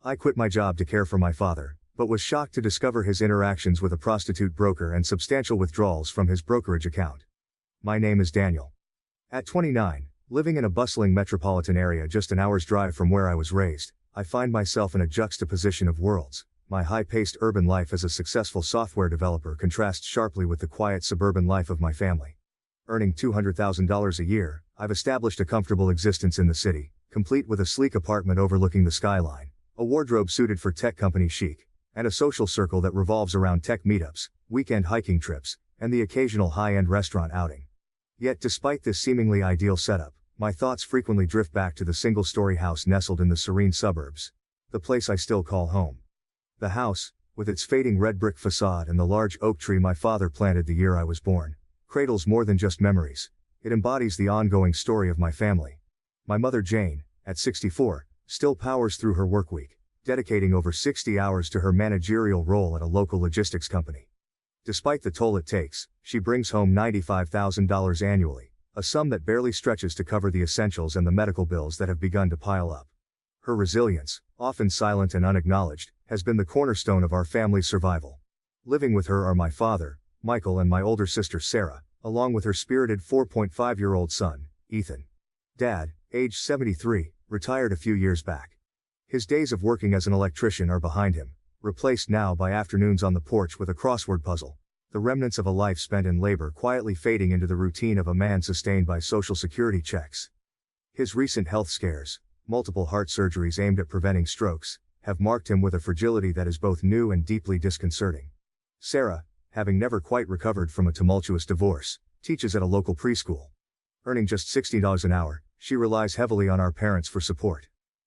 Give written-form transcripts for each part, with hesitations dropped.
I quit my job to care for my father, but was shocked to discover his interactions with a prostitute broker and substantial withdrawals from his brokerage account. My name is Daniel. At 29, living in a bustling metropolitan area just an hour's drive from where I was raised, I find myself in a juxtaposition of worlds. My high-paced urban life as a successful software developer contrasts sharply with the quiet suburban life of my family. Earning $200,000 a year, I've established a comfortable existence in the city, complete with a sleek apartment overlooking the skyline, a wardrobe suited for tech company chic, and a social circle that revolves around tech meetups, weekend hiking trips, and the occasional high-end restaurant outing. Yet despite this seemingly ideal setup, my thoughts frequently drift back to the single-story house nestled in the serene suburbs, the place I still call home. The house, with its fading red brick facade and the large oak tree my father planted the year I was born, cradles more than just memories. It embodies the ongoing story of my family. My mother Jane, at 64, still powers through her work week, dedicating over 60 hours to her managerial role at a local logistics company. Despite the toll it takes, she brings home $95,000 annually, a sum that barely stretches to cover the essentials and the medical bills that have begun to pile up. Her resilience, often silent and unacknowledged, has been the cornerstone of our family's survival. Living with her are my father, Michael, and my older sister Sarah, along with her spirited 4.5-year-old son, Ethan. Dad, age 73, retired a few years back. His days of working as an electrician are behind him, replaced now by afternoons on the porch with a crossword puzzle, the remnants of a life spent in labor quietly fading into the routine of a man sustained by Social Security checks. His recent health scares, multiple heart surgeries aimed at preventing strokes, have marked him with a fragility that is both new and deeply disconcerting. Sarah, having never quite recovered from a tumultuous divorce, teaches at a local preschool. Earning just $60 an hour, she relies heavily on our parents for support.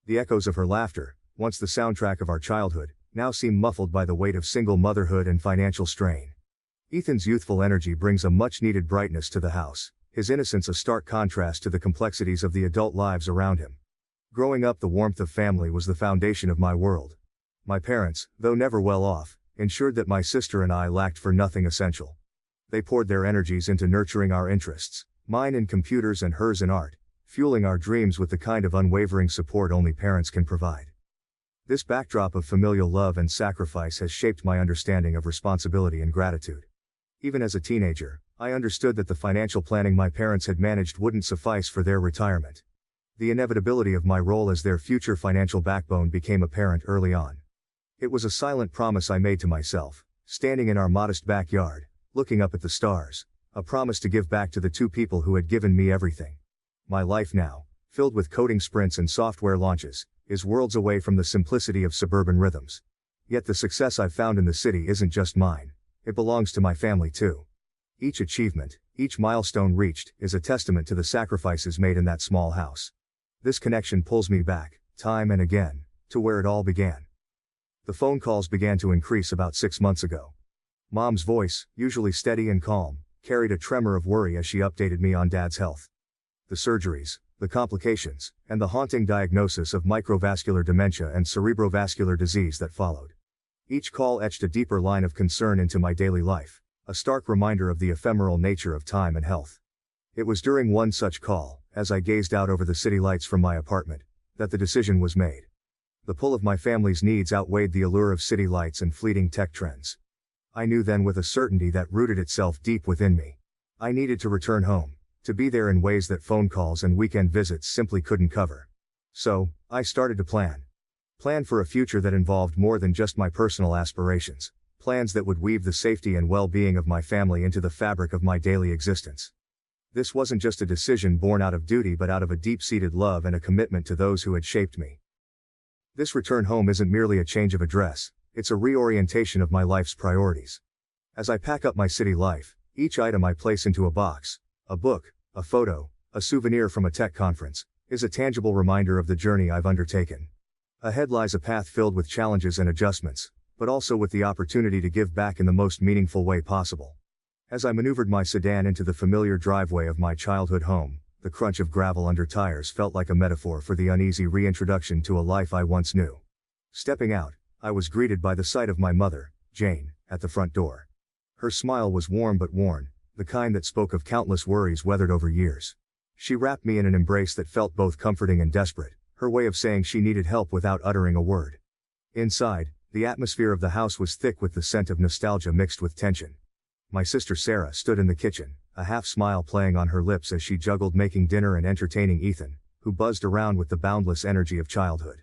The echoes of her laughter, once the soundtrack of our childhood, now seem muffled by the weight of single motherhood and financial strain. Ethan's youthful energy brings a much-needed brightness to the house, his innocence a stark contrast to the complexities of the adult lives around him. Growing up, the warmth of family was the foundation of my world. My parents, though never well off, ensured that my sister and I lacked for nothing essential. They poured their energies into nurturing our interests, mine in computers and hers in art, fueling our dreams with the kind of unwavering support only parents can provide. This backdrop of familial love and sacrifice has shaped my understanding of responsibility and gratitude. Even as a teenager, I understood that the financial planning my parents had managed wouldn't suffice for their retirement. The inevitability of my role as their future financial backbone became apparent early on. It was a silent promise I made to myself, standing in our modest backyard, looking up at the stars, a promise to give back to the two people who had given me everything. My life now, filled with coding sprints and software launches, is worlds away from the simplicity of suburban rhythms. Yet the success I've found in the city isn't just mine, it belongs to my family too. Each achievement, each milestone reached, is a testament to the sacrifices made in that small house. This connection pulls me back, time and again, to where it all began. The phone calls began to increase about 6 months ago. Mom's voice, usually steady and calm, carried a tremor of worry as she updated me on Dad's health. The surgeries, the complications, and the haunting diagnosis of microvascular dementia and cerebrovascular disease that followed. Each call etched a deeper line of concern into my daily life, a stark reminder of the ephemeral nature of time and health. It was during one such call, as I gazed out over the city lights from my apartment, that the decision was made. The pull of my family's needs outweighed the allure of city lights and fleeting tech trends. I knew then with a certainty that rooted itself deep within me. I needed to return home, to be there in ways that phone calls and weekend visits simply couldn't cover. So, I started to plan. Plan for a future that involved more than just my personal aspirations, plans that would weave the safety and well-being of my family into the fabric of my daily existence. This wasn't just a decision born out of duty but out of a deep-seated love and a commitment to those who had shaped me. This return home isn't merely a change of address, it's a reorientation of my life's priorities. As I pack up my city life, each item I place into a box, a book, a photo, a souvenir from a tech conference, is a tangible reminder of the journey I've undertaken. Ahead lies a path filled with challenges and adjustments, but also with the opportunity to give back in the most meaningful way possible. As I maneuvered my sedan into the familiar driveway of my childhood home, the crunch of gravel under tires felt like a metaphor for the uneasy reintroduction to a life I once knew. Stepping out, I was greeted by the sight of my mother, Jane, at the front door. Her smile was warm but worn, the kind that spoke of countless worries weathered over years. She wrapped me in an embrace that felt both comforting and desperate, her way of saying she needed help without uttering a word. Inside, the atmosphere of the house was thick with the scent of nostalgia mixed with tension. My sister Sarah stood in the kitchen, a half-smile playing on her lips as she juggled making dinner and entertaining Ethan, who buzzed around with the boundless energy of childhood.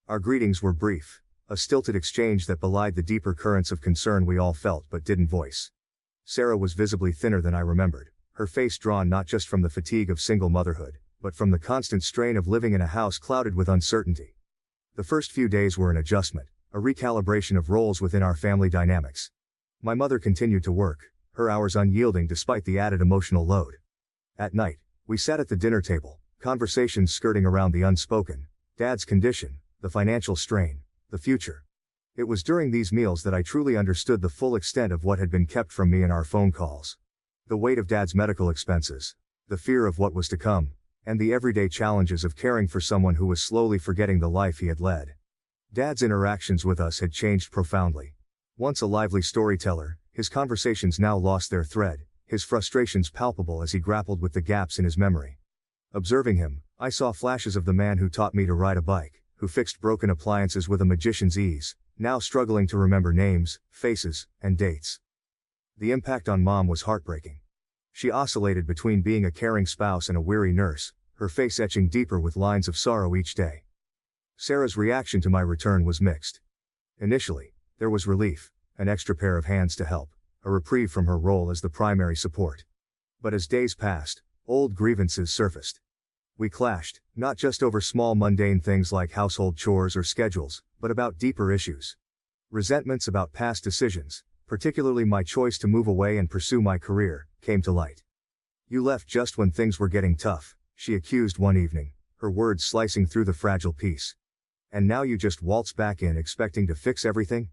Our greetings were brief, a stilted exchange that belied the deeper currents of concern we all felt but didn't voice. Sarah was visibly thinner than I remembered, her face drawn not just from the fatigue of single motherhood, but from the constant strain of living in a house clouded with uncertainty. The first few days were an adjustment, a recalibration of roles within our family dynamics. My mother continued to work, her hours unyielding despite the added emotional load. At night, we sat at the dinner table, conversations skirting around the unspoken, Dad's condition, the financial strain, the future. It was during these meals that I truly understood the full extent of what had been kept from me in our phone calls. The weight of Dad's medical expenses, the fear of what was to come, and the everyday challenges of caring for someone who was slowly forgetting the life he had led. Dad's interactions with us had changed profoundly. Once a lively storyteller, his conversations now lost their thread, his frustrations palpable as he grappled with the gaps in his memory. Observing him, I saw flashes of the man who taught me to ride a bike, who fixed broken appliances with a magician's ease, now struggling to remember names, faces, and dates. The impact on Mom was heartbreaking. She oscillated between being a caring spouse and a weary nurse, her face etching deeper with lines of sorrow each day. Sarah's reaction to my return was mixed. Initially, there was relief, an extra pair of hands to help, a reprieve from her role as the primary support. But as days passed, old grievances surfaced. We clashed, not just over small mundane things like household chores or schedules, but about deeper issues. Resentments about past decisions, particularly my choice to move away and pursue my career, came to light. "You left just when things were getting tough," she accused one evening, her words slicing through the fragile peace. "And now you just waltz back in expecting to fix everything?"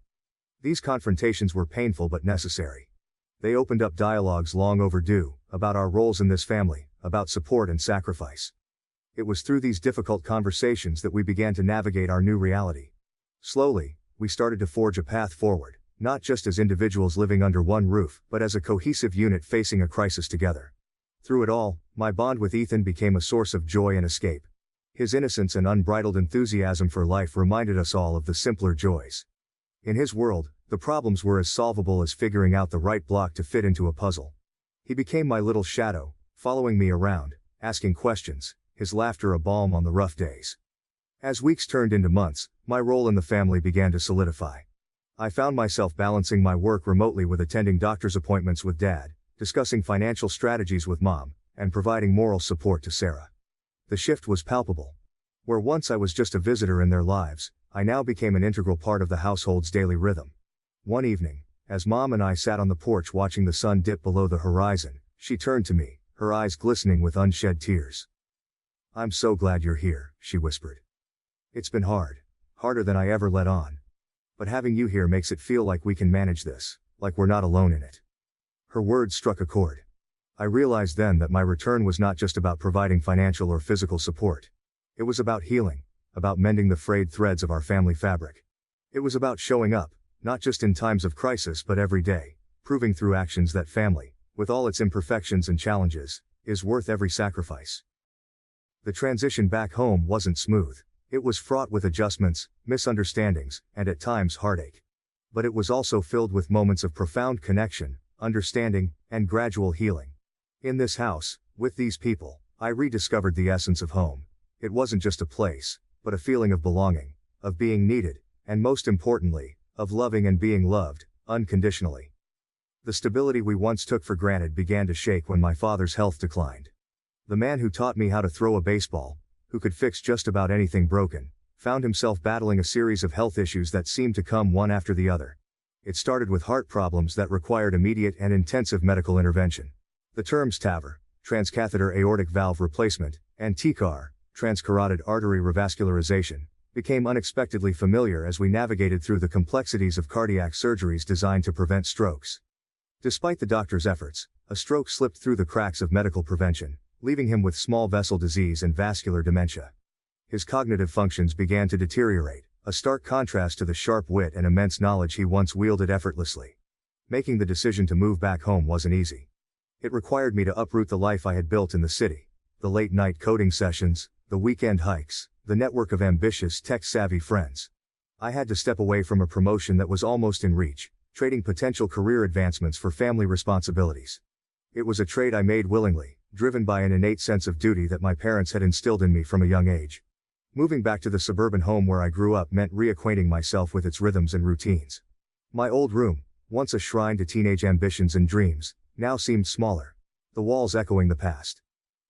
These confrontations were painful but necessary. They opened up dialogues long overdue, about our roles in this family, about support and sacrifice. It was through these difficult conversations that we began to navigate our new reality. Slowly, we started to forge a path forward, not just as individuals living under one roof, but as a cohesive unit facing a crisis together. Through it all, my bond with Ethan became a source of joy and escape. His innocence and unbridled enthusiasm for life reminded us all of the simpler joys. In his world, the problems were as solvable as figuring out the right block to fit into a puzzle. He became my little shadow, following me around, asking questions, his laughter a balm on the rough days. As weeks turned into months, my role in the family began to solidify. I found myself balancing my work remotely with attending doctor's appointments with Dad, discussing financial strategies with Mom, and providing moral support to Sarah. The shift was palpable. Where once I was just a visitor in their lives, I now became an integral part of the household's daily rhythm. One evening, as Mom and I sat on the porch watching the sun dip below the horizon, she turned to me, her eyes glistening with unshed tears. "I'm so glad you're here," she whispered. "It's been hard, harder than I ever let on. But having you here makes it feel like we can manage this, like we're not alone in it." Her words struck a chord. I realized then that my return was not just about providing financial or physical support. It was about healing, about mending the frayed threads of our family fabric. It was about showing up, not just in times of crisis but every day, proving through actions that family, with all its imperfections and challenges, is worth every sacrifice. The transition back home wasn't smooth. It was fraught with adjustments, misunderstandings, and at times heartache. But it was also filled with moments of profound connection, understanding, and gradual healing. In this house, with these people, I rediscovered the essence of home. It wasn't just a place, but a feeling of belonging, of being needed, and most importantly, of loving and being loved, unconditionally. The stability we once took for granted began to shake when my father's health declined. The man who taught me how to throw a baseball, who could fix just about anything broken, found himself battling a series of health issues that seemed to come one after the other. It started with heart problems that required immediate and intensive medical intervention. The terms TAVR, transcatheter aortic valve replacement, and TCAR, transcarotid artery revascularization, became unexpectedly familiar as we navigated through the complexities of cardiac surgeries designed to prevent strokes. Despite the doctor's efforts, a stroke slipped through the cracks of medical prevention, leaving him with small vessel disease and vascular dementia. His cognitive functions began to deteriorate, a stark contrast to the sharp wit and immense knowledge he once wielded effortlessly. Making the decision to move back home wasn't easy. It required me to uproot the life I had built in the city, the late-night coding sessions, the weekend hikes, the network of ambitious, tech-savvy friends. I had to step away from a promotion that was almost in reach, trading potential career advancements for family responsibilities. It was a trade I made willingly, driven by an innate sense of duty that my parents had instilled in me from a young age. Moving back to the suburban home where I grew up meant reacquainting myself with its rhythms and routines. My old room, once a shrine to teenage ambitions and dreams, now seemed smaller, the walls echoing the past.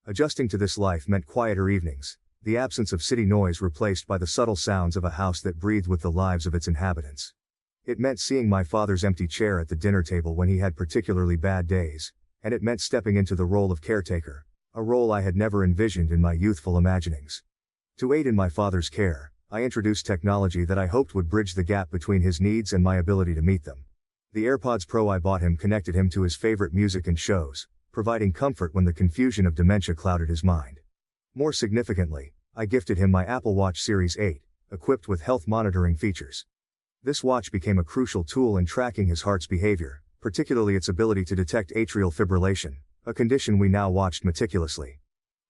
Adjusting to this life meant quieter evenings, the absence of city noise replaced by the subtle sounds of a house that breathed with the lives of its inhabitants. It meant seeing my father's empty chair at the dinner table when he had particularly bad days, and it meant stepping into the role of caretaker, a role I had never envisioned in my youthful imaginings. To aid in my father's care, I introduced technology that I hoped would bridge the gap between his needs and my ability to meet them. The AirPods Pro I bought him connected him to his favorite music and shows, providing comfort when the confusion of dementia clouded his mind. More significantly, I gifted him my Apple Watch Series 8, equipped with health monitoring features. This watch became a crucial tool in tracking his heart's behavior, particularly its ability to detect atrial fibrillation, a condition we now watched meticulously.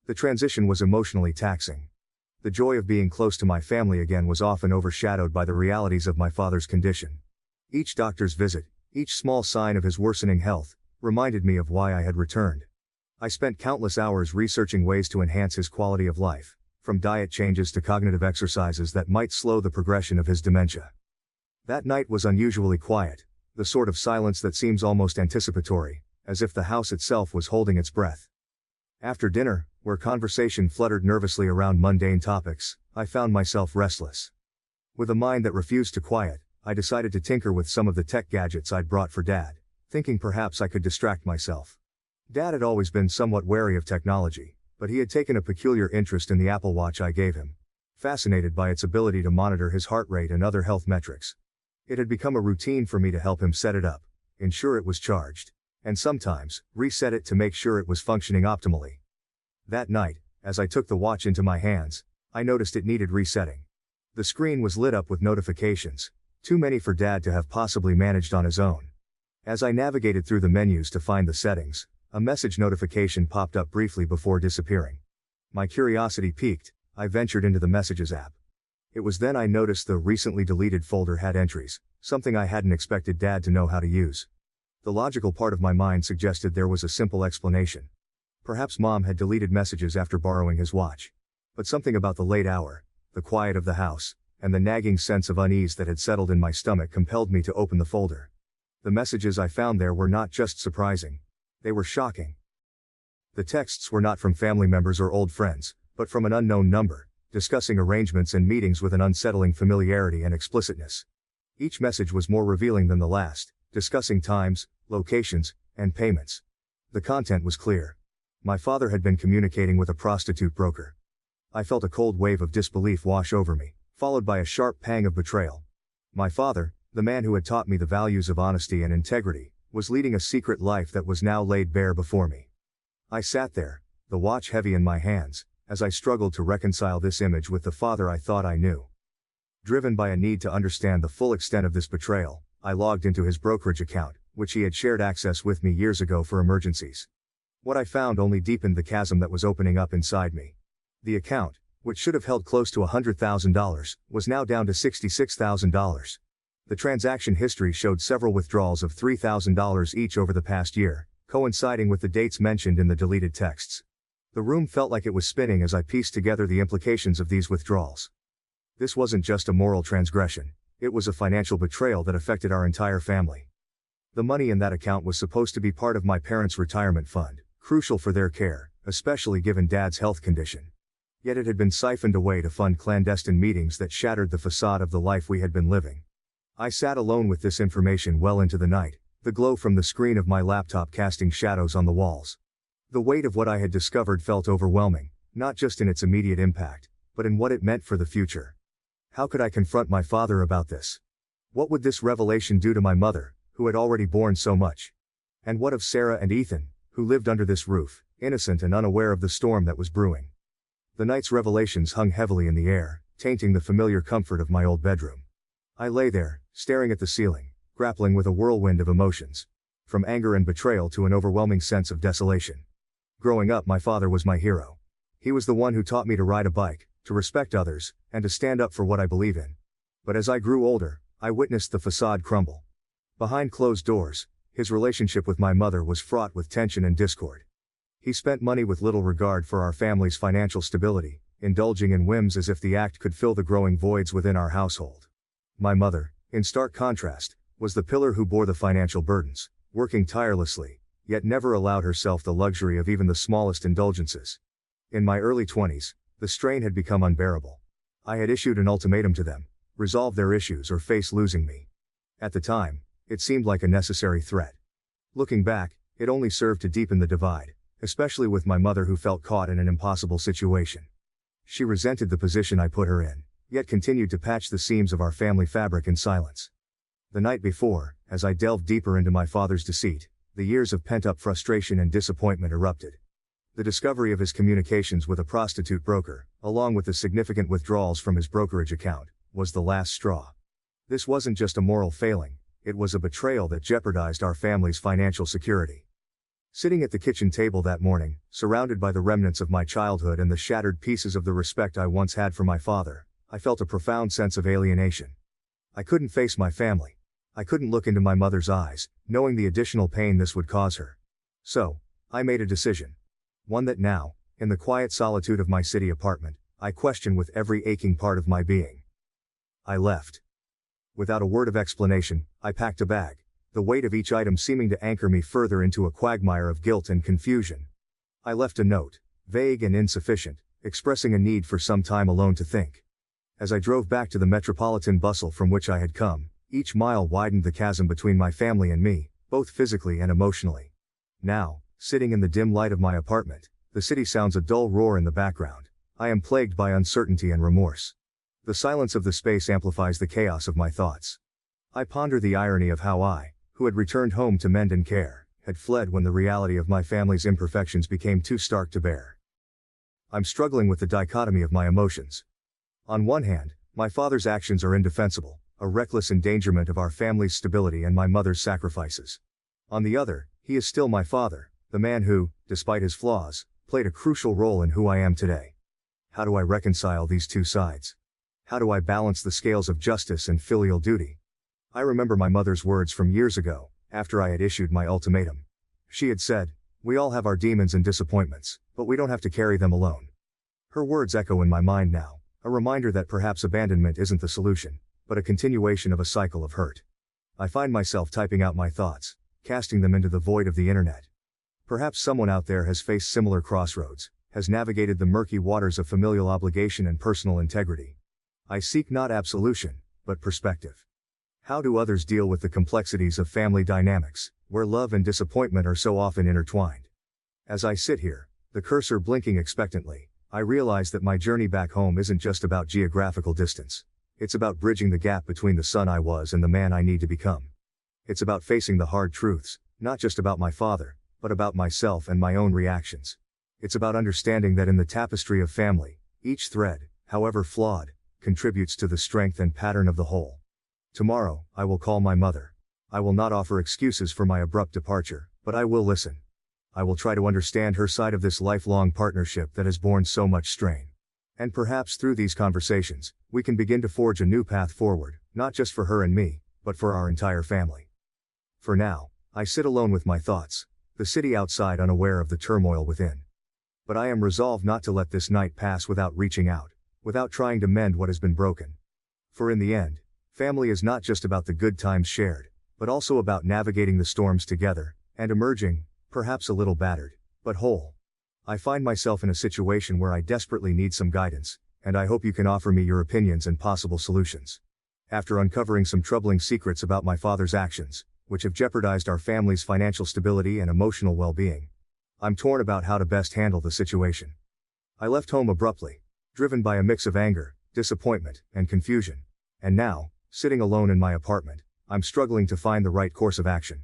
The transition was emotionally taxing. The joy of being close to my family again was often overshadowed by the realities of my father's condition. Each doctor's visit, each small sign of his worsening health, reminded me of why I had returned. I spent countless hours researching ways to enhance his quality of life, from diet changes to cognitive exercises that might slow the progression of his dementia. That night was unusually quiet, the sort of silence that seems almost anticipatory, as if the house itself was holding its breath. After dinner, where conversation fluttered nervously around mundane topics, I found myself restless. With a mind that refused to quiet, I decided to tinker with some of the tech gadgets I'd brought for Dad, thinking perhaps I could distract myself. Dad had always been somewhat wary of technology, but he had taken a peculiar interest in the Apple Watch I gave him, fascinated by its ability to monitor his heart rate and other health metrics. It had become a routine for me to help him set it up, ensure it was charged, and sometimes, reset it to make sure it was functioning optimally. That night, as I took the watch into my hands, I noticed it needed resetting. The screen was lit up with notifications, too many for Dad to have possibly managed on his own. As I navigated through the menus to find the settings, a message notification popped up briefly before disappearing. My curiosity piqued, I ventured into the Messages app. It was then I noticed the recently deleted folder had entries, something I hadn't expected Dad to know how to use. The logical part of my mind suggested there was a simple explanation. Perhaps Mom had deleted messages after borrowing his watch. But something about the late hour, the quiet of the house, and the nagging sense of unease that had settled in my stomach compelled me to open the folder. The messages I found there were not just surprising, they were shocking. The texts were not from family members or old friends, but from an unknown number, discussing arrangements and meetings with an unsettling familiarity and explicitness. Each message was more revealing than the last, discussing times, locations, and payments. The content was clear. My father had been communicating with a prostitute broker. I felt a cold wave of disbelief wash over me, followed by a sharp pang of betrayal. My father, the man who had taught me the values of honesty and integrity, was leading a secret life that was now laid bare before me. I sat there, the watch heavy in my hands, as I struggled to reconcile this image with the father I thought I knew. Driven by a need to understand the full extent of this betrayal, I logged into his brokerage account, which he had shared access with me years ago for emergencies. What I found only deepened the chasm that was opening up inside me. The account, which should have held close to $100,000, was now down to $66,000. The transaction history showed several withdrawals of $3,000 each over the past year, coinciding with the dates mentioned in the deleted texts. The room felt like it was spinning as I pieced together the implications of these withdrawals. This wasn't just a moral transgression, it was a financial betrayal that affected our entire family. The money in that account was supposed to be part of my parents' retirement fund, crucial for their care, especially given Dad's health condition. Yet it had been siphoned away to fund clandestine meetings that shattered the facade of the life we had been living. I sat alone with this information well into the night, the glow from the screen of my laptop casting shadows on the walls. The weight of what I had discovered felt overwhelming, not just in its immediate impact, but in what it meant for the future. How could I confront my father about this? What would this revelation do to my mother, who had already borne so much? And what of Sarah and Ethan, who lived under this roof, innocent and unaware of the storm that was brewing? The night's revelations hung heavily in the air, tainting the familiar comfort of my old bedroom. I lay there, staring at the ceiling, grappling with a whirlwind of emotions. From anger and betrayal to an overwhelming sense of desolation. Growing up, my father was my hero. He was the one who taught me to ride a bike, to respect others, and to stand up for what I believe in. But as I grew older, I witnessed the facade crumble. Behind closed doors, his relationship with my mother was fraught with tension and discord. He spent money with little regard for our family's financial stability, indulging in whims as if the act could fill the growing voids within our household. My mother, in stark contrast, was the pillar who bore the financial burdens, working tirelessly, yet never allowed herself the luxury of even the smallest indulgences. In my early 20s, the strain had become unbearable. I had issued an ultimatum to them: resolve their issues or face losing me. At the time, it seemed like a necessary threat. Looking back, it only served to deepen the divide, especially with my mother, who felt caught in an impossible situation. She resented the position I put her in, yet continued to patch the seams of our family fabric in silence. The night before, as I delved deeper into my father's deceit, the years of pent-up frustration and disappointment erupted. The discovery of his communications with a prostitute broker, along with the significant withdrawals from his brokerage account, was the last straw. This wasn't just a moral failing, it was a betrayal that jeopardized our family's financial security. Sitting at the kitchen table that morning, surrounded by the remnants of my childhood and the shattered pieces of the respect I once had for my father, I felt a profound sense of alienation. I couldn't face my family. I couldn't look into my mother's eyes, knowing the additional pain this would cause her. So, I made a decision. One that now, in the quiet solitude of my city apartment, I question with every aching part of my being. I left. Without a word of explanation, I packed a bag, the weight of each item seeming to anchor me further into a quagmire of guilt and confusion. I left a note, vague and insufficient, expressing a need for some time alone to think. As I drove back to the metropolitan bustle from which I had come, each mile widened the chasm between my family and me, both physically and emotionally. Now, sitting in the dim light of my apartment, the city sounds a dull roar in the background. I am plagued by uncertainty and remorse. The silence of the space amplifies the chaos of my thoughts. I ponder the irony of how I, who had returned home to mend and care, had fled when the reality of my family's imperfections became too stark to bear. I'm struggling with the dichotomy of my emotions. On one hand, my father's actions are indefensible, a reckless endangerment of our family's stability and my mother's sacrifices. On the other, he is still my father, the man who, despite his flaws, played a crucial role in who I am today. How do I reconcile these two sides? How do I balance the scales of justice and filial duty? I remember my mother's words from years ago, after I had issued my ultimatum. She had said, "We all have our demons and disappointments, but we don't have to carry them alone." Her words echo in my mind now, a reminder that perhaps abandonment isn't the solution, but a continuation of a cycle of hurt. I find myself typing out my thoughts, casting them into the void of the internet. Perhaps someone out there has faced similar crossroads, has navigated the murky waters of familial obligation and personal integrity. I seek not absolution, but perspective. How do others deal with the complexities of family dynamics, where love and disappointment are so often intertwined? As I sit here, the cursor blinking expectantly, I realize that my journey back home isn't just about geographical distance. It's about bridging the gap between the son I was and the man I need to become. It's about facing the hard truths, not just about my father, but about myself and my own reactions. It's about understanding that in the tapestry of family, each thread, however flawed, contributes to the strength and pattern of the whole. Tomorrow, I will call my mother. I will not offer excuses for my abrupt departure, but I will listen. I will try to understand her side of this lifelong partnership that has borne so much strain. And perhaps through these conversations, we can begin to forge a new path forward, not just for her and me, but for our entire family. For now, I sit alone with my thoughts, the city outside unaware of the turmoil within. But I am resolved not to let this night pass without reaching out, without trying to mend what has been broken. For in the end, family is not just about the good times shared, but also about navigating the storms together, and emerging, perhaps a little battered, but whole. I find myself in a situation where I desperately need some guidance, and I hope you can offer me your opinions and possible solutions. After uncovering some troubling secrets about my father's actions, which have jeopardized our family's financial stability and emotional well-being, I'm torn about how to best handle the situation. I left home abruptly, driven by a mix of anger, disappointment, and confusion. And now, sitting alone in my apartment, I'm struggling to find the right course of action.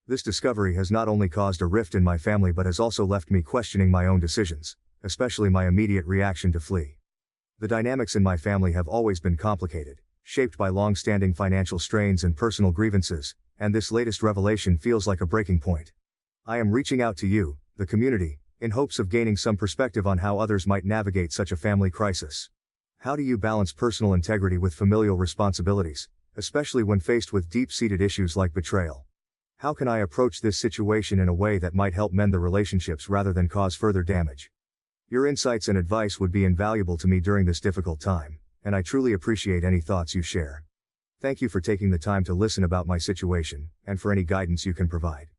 This discovery has not only caused a rift in my family but has also left me questioning my own decisions, especially my immediate reaction to flee. The dynamics in my family have always been complicated, shaped by long-standing financial strains and personal grievances, and this latest revelation feels like a breaking point. I am reaching out to you, the community, in hopes of gaining some perspective on how others might navigate such a family crisis. How do you balance personal integrity with familial responsibilities, especially when faced with deep-seated issues like betrayal? How can I approach this situation in a way that might help mend the relationships rather than cause further damage? Your insights and advice would be invaluable to me during this difficult time, and I truly appreciate any thoughts you share. Thank you for taking the time to listen about my situation, and for any guidance you can provide.